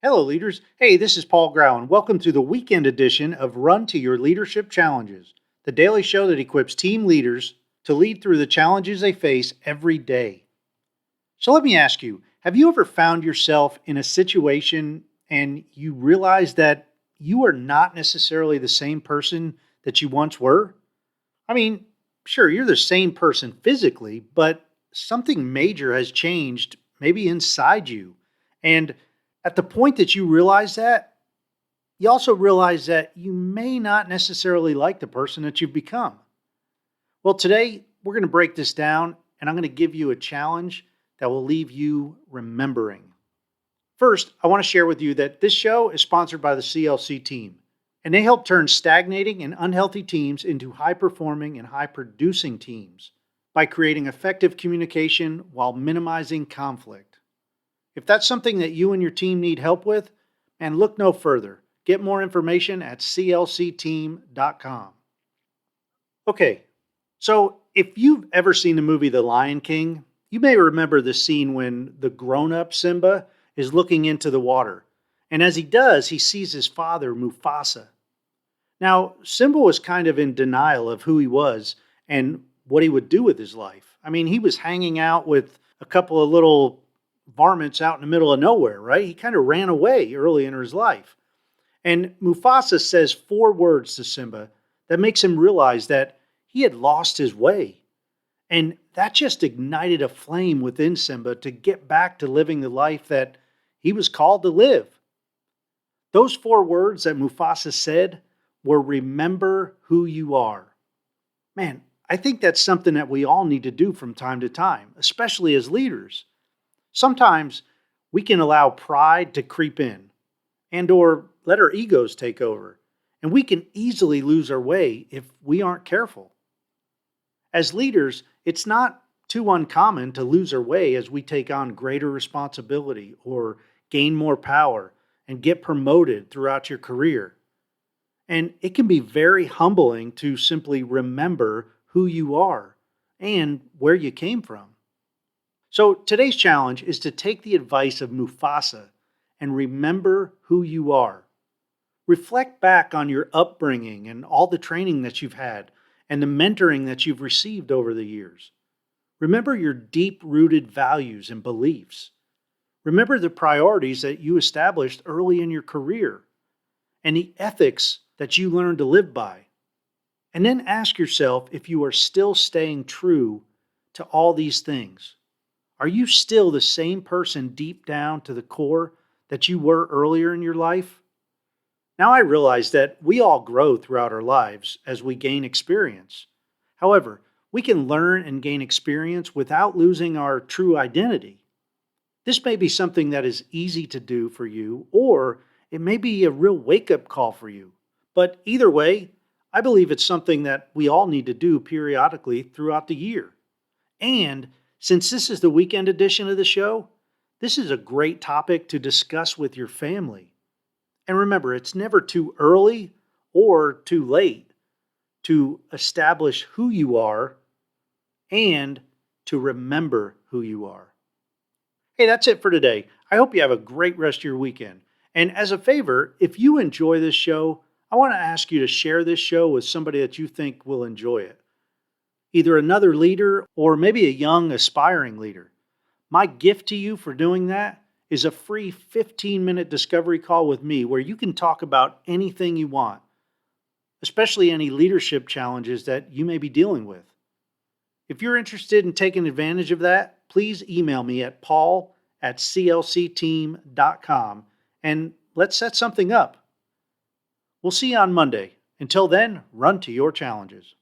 Hello, leaders. Hey, this is Paul Grau, and welcome to the weekend edition of Run to Your Leadership Challenges, the daily show that equips team leaders to lead through the challenges they face every day. So, let me ask you, have you ever found yourself in a situation and you realize that you are not necessarily the same person that you once were? I mean, sure, you're the same person physically, but something major has changed, maybe inside you. And at the point that you realize that, you also realize that you may not necessarily like the person that you've become. Well, today we're going to break this down and I'm going to give you a challenge that will leave you remembering. First, I want to share with you that this show is sponsored by the CLC team, and they help turn stagnating and unhealthy teams into high performing and high producing teams by creating effective communication while minimizing conflict. If that's something that you and your team need help with, and look no further. Get more information at clcteam.com. Okay, so if you've ever seen the movie The Lion King, you may remember the scene when the grown up Simba is looking into the water. And as he does, he sees his father, Mufasa. Now, Simba was kind of in denial of who he was and what he would do with his life. I mean, he was hanging out with a couple of little varmints out in the middle of nowhere, right? He kind of ran away early in his life. And Mufasa says four words to Simba that makes him realize that he had lost his way. And that just ignited a flame within Simba to get back to living the life that he was called to live. Those four words that Mufasa said were remember who you are. Man, I think that's something that we all need to do from time to time, especially as leaders. Sometimes we can allow pride to creep in and or let our egos take over, and we can easily lose our way if we aren't careful. As leaders, it's not too uncommon to lose our way as we take on greater responsibility or gain more power and get promoted throughout your career. And it can be very humbling to simply remember who you are and where you came from. So today's challenge is to take the advice of Mufasa and remember who you are. Reflect back on your upbringing and all the training that you've had and the mentoring that you've received over the years. Remember your deep-rooted values and beliefs. Remember the priorities that you established early in your career and the ethics that you learned to live by. And then ask yourself if you are still staying true to all these things. Are you still the same person deep down to the core that you were earlier in your life? Now I realize that we all grow throughout our lives as we gain experience. However, we can learn and gain experience without losing our true identity. This may be something that is easy to do for you, or it may be a real wake-up call for you. But either way, I believe it's something that we all need to do periodically throughout the year. And since this is the weekend edition of the show, this is a great topic to discuss with your family. And remember, it's never too early or too late to establish who you are and to remember who you are. Hey, that's it for today. I hope you have a great rest of your weekend. And as a favor, if you enjoy this show, I want to ask you to share this show with somebody that you think will enjoy it. Either another leader or maybe a young aspiring leader. My gift to you for doing that is a free 15-minute discovery call with me where you can talk about anything you want, especially any leadership challenges that you may be dealing with. If you're interested in taking advantage of that, please email me at paul@clcteam.com and let's set something up. We'll see you on Monday. Until then, run to your challenges.